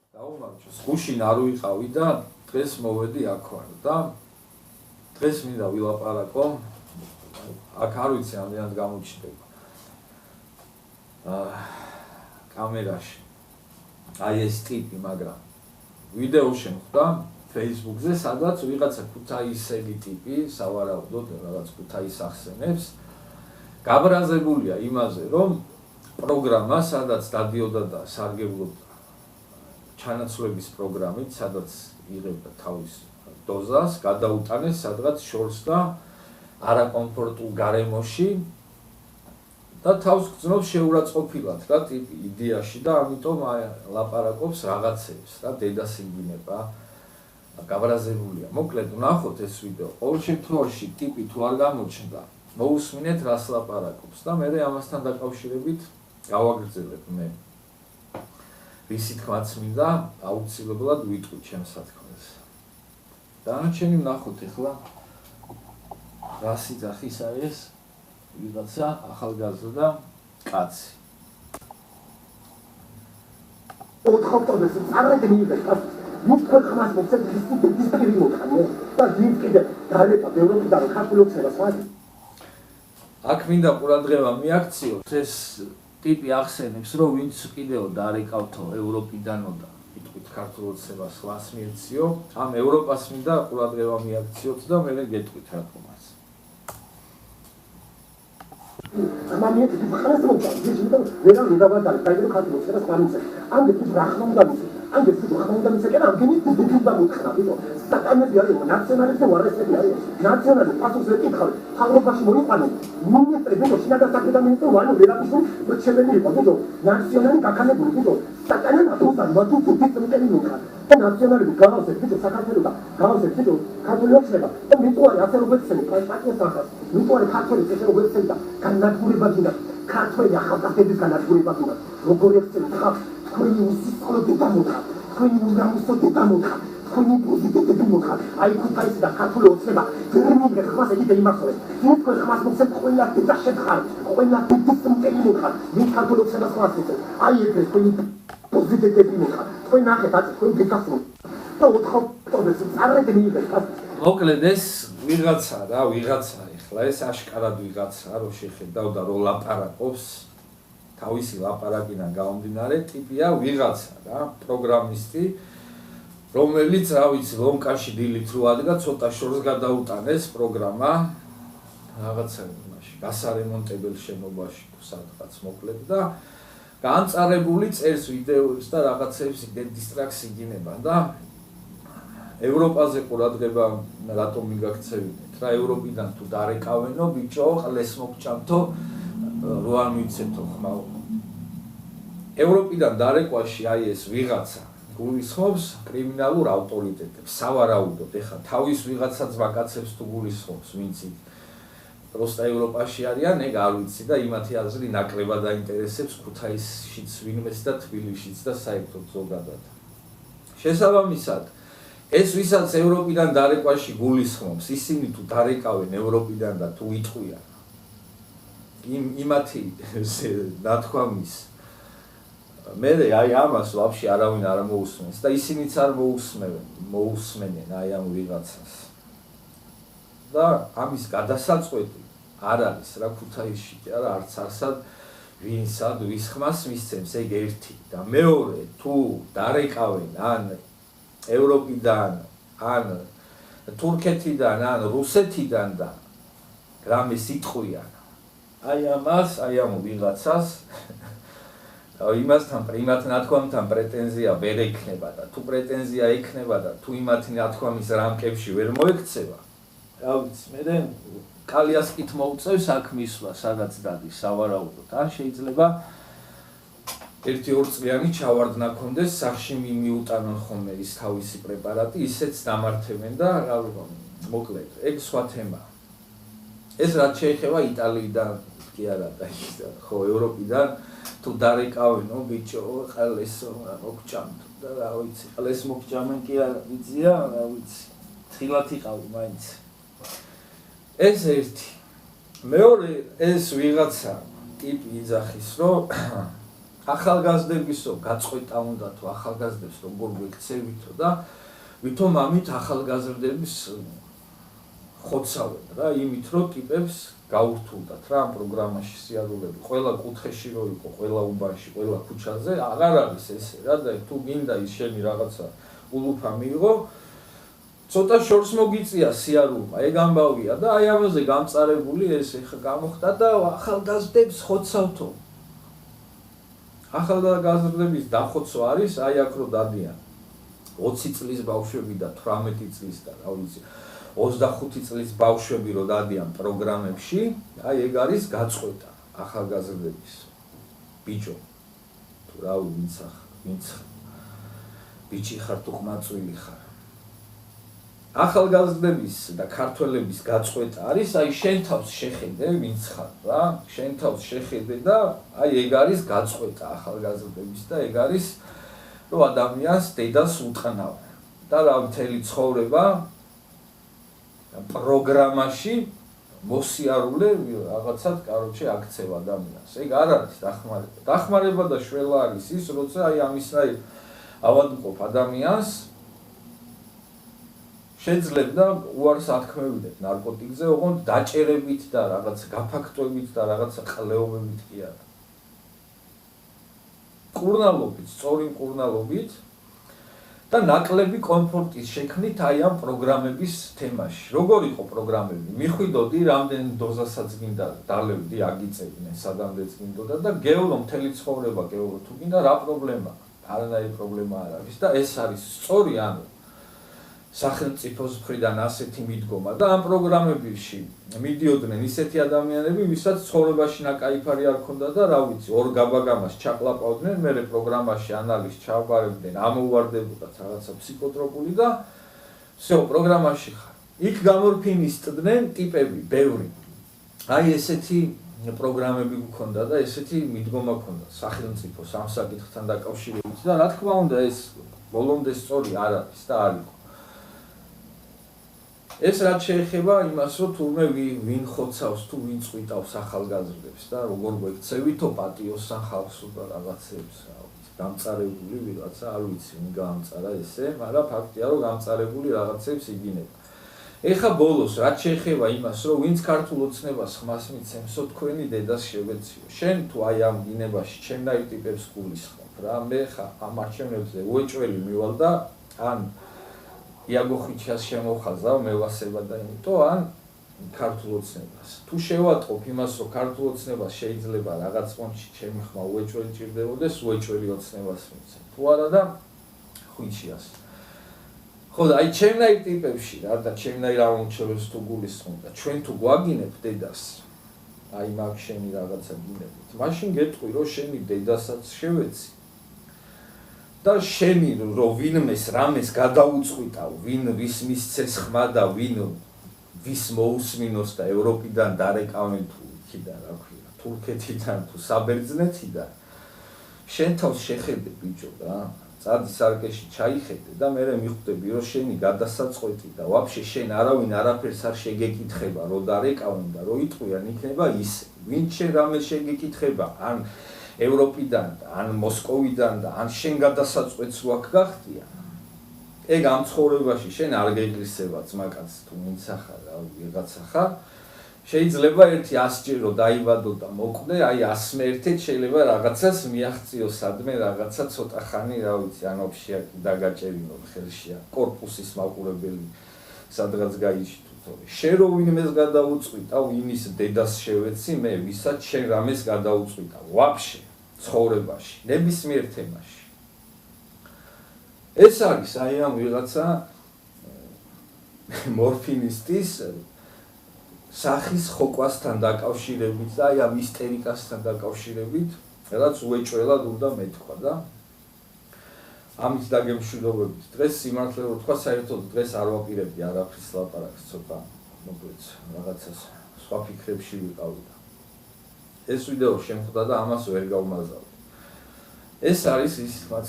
გაუმარჯოს. გუშინ არ ვიყავი და დღეს მოვედი აქვე და დღეს მინდა ვილაპარაკო. აქ არ ვიცი ამდენად გამოჩნდება. კამერაში. აი ეს ტიპი, მაგრამ ვიდეო შემხვდა Facebook-ზე, სადაც ვიღაცა ქუთაისელი ტიპი, სავარაუდოდ რაღაც ქუთაის ახსენებს, გაბრაზებულია იმაზე, რომ პროგრამა, სადაც დადიოდა და სარგებლობდა ჩანაცვლების პროგრამით, სადაც იღებდა თავის დოზას, გადაუტანეს სადღაც შორს და არაკომფორტულ გარემოში და თავს გრძნობს შეურაცხყოფილად რა ტიპი იდეაში და ამიტომ ლაპარაკობს რაღაცებს რა დედას იგინება გაბრაზებულია. მოკლედ ვნახოთ ეს ვიდეო. ყოველ შემთხვევაში ტიპი თუ არ გამოჩნდა, მოусმინეთ რას ლაპარაკობს და მე ამასთან დაკავშირებით გავაგრძელებ მე. ვისი თქმაც მინდა აუცილებლად ვიტყვი ჩემს სათქმელს. დანარჩენი ვნახოთ ახლა რა სიძახის არის ეს ვიღაცა ახალგაზრდა კაცი. ოთხოქტომბერს წარვედი მიიღეს. ნუ ხმას მოცემ ის პირიმოხანე და ძინკიდე დალეპა ევროპიდან ხარკულოქსებას ვადი. აქ მინდა ყურადღება მიაქციოთ ეს ტიპი ახსენებს რომ ვინც კიდევ დარეკავთო ევროპიდანო და იტყვით ქართულოცებას ხვას მიეციო ამ ევროპას მინდა ყურადღება მიაქციოთ და მე გეტყვით რატომაც. ამამიეთ ხალხს მოგწევს ის ვერა ვიდაბადარ დაიდო ქართულოცებას გამიცე ამდე თუ რახმამდამიცე ამდე თუ რახმამდამიცე კენა ამგენი თუ დუდა მოხდა ბიჭო საკანები არის ნაციონალისტი ვარესები არის ნაციონალი პასუხს ეკითხავ თავრობაში მოიყვანო მინისტრი ბიჭო შინაგან საქმეთა მინისტრი ვანო ვერაფერს მოჩვენილი იყო ბიჭო ნაციონალი გაქანებული ბიჭო საკანა ნათურთან მათუ თვითმკენი მოხდა და ნაციონალები გავავსეთ ბიჭო საქართველოს და გავავსეთ ბიჭო ქართულოცება და მიტუარი ასე როგორც წელი პარტიას ახალ მიტუარი ქართული ესე როგორც წელი და განადგურება გინდა ქართველი ახალგაზრდების განადგურება გინდა როგორი ექცელი ხარ თქვენი უსიწყლო დამოხა თქვენი უნამუსო დამოხა თქვენი პოზიტივი დამოხა აი ქუთაისი და ქართული ოცნება ვერ მიგე ხმას ეკიდე იმასოე თქვენ ხმას მოცემ ყველა და შეთხარ ყველა თვითმკენი მოხარ ვინ ქართული ოცებას ხმასით აი ეგრე თქვენი პოზიტივი მოხარ თქვენ ნახეთ აქ თქვენ გეკასრო და ოთხოქტომბერს წარვედი მიიღეს. მოკლედ ეს ვიღაცა რა ვიღაცა ახლა ეს აშკარად ვიღაცა რომ შეხედავ და რომ ლაპარაკობს თავისი ლაპარაკიდან გამომდინარე ტიპია ვიღაცა რა პროგრამისტი რომელიც რა ვიცი ლომკაში დილით რო ადგა ცოტა შორს გადაუტანეს პროგრამა რაღაცა იმაში გასარემონტებელ შენობაში თუ სადღაც მოკლედ და განწარებული წერს ვიდეოებს და რაღაცებს დისტრაქს იგინება და ევროპაზე ყურადღება რატომ მიგაქცევინეთ რა ევროპიდან თუ დარეკავენო ბიჭო ყლეს მოგჭამთო რო არ მიცემთო ხმაო ევროპიდან დარეკვაში აი ეს ვიღაცა გულისხმობს კრიმინალურ ავტორიტეტებს სავარაუდოდ ეხა თავის ვიღაცა ძმაკაცებს თუ გულისხმობს ვინც პროსტა ევროპაში არიან ეგ არ ვიცი და იმათი აზრი ნაკლებად აინტერესებს ქუთაისშიც ვინმეს და თბილისშიც და საერთოდ ზოგადად შესაბამისად ეს ვისაც ევროპიდან დარეკვაში გულისხმობს ისინი თუ დარეკავენ ევროპიდან და თუ იტყვიან იმათი ნათქვამის მე აი ამას ვაფშე არავინ არ მოусმენს და ისინიც არ მოусმენენ აი ამ ვიღაცას და ამის გადასაწყვეტი არ არის რა ქუთაისში კი არა არც არსად ვინსად ვის ხმას მისცემს ეგ ერთი და მეორე თუ დარეკავენ ან ევროპიდან ან თურქეთიდან ან რუსეთიდან და რამეს იტყვიან აი ამას აი ამ ვიღაცას იმასთან იმათ ნათქვამთან პრეტენზია ვერ ექნება და თუ პრეტენზია ექნება და თუ იმათ ნათქვამის რამკებში ვერ მოექცევა რა ვიცი მე კალიასკით მოუწევს აქ მისვლა სადაც დადის სავარაუდოდ ან შეიძლება 1-2 წლიანი ჩავარდნა ქონდეს სახში მიუტანონ ხოლმე ის თავისი პრეპარატი ისეც დამართებენ და რა მოკლედ ეგ სხვა თემა ეს რაც შეეხება იტალიიდან კი არა და ხო ევროპიდან თუ დარეკავენო ბიჭო ყლეს მოგჭამთ და რა ვიცი ყლეს მოგჭამენ კი არა ვიცია რა ვიცი თხილად იყავი მაინც ეს ერთი მეორე ეს ვიღაცა ტიპი იძახის რომ ახალგაზრდებისო გაწყვეტა უნდა თუ ახალგაზრდებს როგორ გვექცევითო და ვითომ ამით ახალგაზრდების ხოცავენ რა იმით რომ ტიპებს გაურთულდათ რა ამ პროგრამაში სიარულები ყველა კუთხეში რო იყო ყველა უბანში ყველა ქუჩაზე აღარ არის ესე რა და თუ გინდა ის შენი რაღაცა ულუფა მიიღო ცოტა შორს მოგიწია სიარულმა ეგ ამბავია და აი ამაზე გამწარებული ეს ეხა გამოხდა და ახალგაზრდებს ხოცავთო ახალგაზრდების დახოცვა არის აი აქ რო დადიან 20 წლის ბავშვები და 18 წლის და რა ვიცი 25 წლის ბავშვები რო დადიან პროგრამებში, აი ეგ არის გაწყვეტა ახალგაზრდების. ბიჭო, თუ რა ვინც ბიჭი ხარ თუ ყმაწვილი ხარ. ახალგაზრდების და ქართველების გაწყვეტა არის, აი შენ თავს შეხედე, ვინც ხარ რა, შენ თავს შეხედე და აი ეგ არის გაწყვეტა ახალგაზრდების და ეგ არის რომ ადამიანს დედას უტყნავ. და რა მთელი ცხოვრება პროგრამაში მოსიარულე რაღაცად, კაროჩე, აქცევ ადამიანს. ეგ არ არის დახმარება. დახმარება და შველა არის ის, როცა აი ამისნაირ ავადმყოფ ადამიანს შეძლებდა უარს ათქმევინეთ ნარკოტიკზე, ოღონდ დაჭერებით და რაღაც გაფაქტოებით და რაღაცა ყლეობებით კი არა. მკურნალობით, სწორი მკურნალობით და ნაკლები კომფორტის შექმნით აი ამ პროგრამების თემაში. როგორ იყო პროგრამები? მიხვიდოდი, რამდენ დოზასაც გინდა დალევდი, აგიწევდნენ, სადამდეც გინდოდა და გეულო მთელი ცხოვრება გეულო თუ გინდა რა პრობლემა? არანაირი პრობლემა არ არის და ეს არის სწორი ანუ სახელმწიფოს მხრიდან ასეთი მიდგომა და ამ პროგრამებში მიდიოდნენ ისეთი ადამიანები, ვისაც ცხოვრებაში ნაკაიფარი არ ქონდა და რა ვიცი, ორ გაბაგამას ჩაკლაპავდნენ, მერე პროგრამაში ანალიზს ჩავაბარებდნენ, ამოუვარდებოდათ რაღაცა ფსიქოტროპული და всё, პროგრამაში ხარ. იქ გამორფინისტდნენ ტიპები, ბევრი. აი ესეთი პროგრამები გქონდა და ესეთი მიდგომა ქონდა სახელმწიფოს ამ საკითხთან დაკავშირებით და რა თქმა უნდა ეს ბოლომდე სწორი არ არის და არ იყო. ეს რაც შეეხება იმას, რომ თურმე ვინ ხოცავს თუ ვინ წვიტავს ახალგაზრდებს და როგორ გვექცევითო პატიოსან ხალხს და რაღაცებს, რა ვიცი, გამწარებული ვიღაცა, არ ვიცი, ვინ გაამწარა ესე, მაგრამ ფაქტია, რომ გამწარებული რაღაცებს იგინება. ეხა ბოლოს რაც შეეხება იმას, რომ ვინც ქართულ ოცნებას ხმას მიცემსო, თქვენი დედას შევეციო. შენ თუ აი ამ დინებაში ჩემნაირ ტიპებს გულისხმობ რა, მე ხა ამ არჩევნებზე უეჭველი მივალ და ან იაგო ხვიჩას შემოხაზავ მევასება და იმიტომ ან ქართულ ოცნებას. თუ შევატყობ იმას, რომ ქართულ ოცნებას შეიძლება რაღაც მომენტში ჩემი ხმა უეჭველი ჭირდებოდეს, უეჭველი ოცნებას მიცემ. თუ არა და ხვიჩიას. ხო და აი ჩემნაირ ტიპებში რა და ჩემნაირ ამომრჩევლებს თუ გულისხმობ და ჩვენ თუ გვაგინებ დედას, აი მაგ შენი რაღაცა გინებით. მაშინ გეტყვი, რომ შენი დედასაც შევეცი. და შენი რომ ვინმეს რამეს გადაუწყვიტავ, ვინ ვის მისცეს ხმა და ვინ ვის მოусმინოს და ევროპიდან დარეკავენ თუ იქიდან რა ქვია, თურქეთიდან თუ საბერძნეთიდან, შენ თავს შეხედე ბიჭო რა, წადი სარკეში ჩაიხედე და მე მიხვდები რომ შენი გადასაწყვეტი და ვაფშე შენ არავინ არაფერს არ შეგეკითხება, რომ დარეკავენ და რომ იტყვიან იქნება ის, ვინ შენ რამეს შეგეკითხება, ან ევროპიდან და ან მოსკოვიდან და ან შენ გადასაწყვეტს რო აქ გახდია. ეგ ამ ცხოვრებაში შენ არ გეგრისება ძმაკაც თუ ვინც ახარ რა ვიღაცა ხარ. შეიძლება ერთი 100 ჯერო დაიბადო და მოკვდე, აი 101-ით შეიძლება რაღაცას მიაღწიო სადმე რაღაცა ცოტა ხანი რა ვიცი, ანოფშია დაგაჭერინო ხელშია, კორპუსის მაყურებელი სადღაც გაიჩიტო. შენ რო ვინმეს გადაუწყვიტავ, იმის დედას შევეცი მე, ვისაც შენ რამეს გადაუწყვიტავ, ვაფშე ცხოვრებაში, ნებისმიერ თემაში. ეს არის აი ამ ვიღაცა მორფინისტის სახის ხოკვასთან დაკავშირებით და აი ამ ისტერიკასთან დაკავშირებით, რაც უეჭველად უნდა მეთქვა და ამით დაგემშვიდობებით. დღეს სიმართლე რომ თქვა, საერთოდ დღეს არ ვაპირებდი არაფრის ლაპარაკს, ცოტა მოკლედ რაღაცას სხვა ფიქრებში ვიყავი და ეს ვიდეო შემხვდა და ამას ვერ გავმაზავდი. ეს არის ის რაც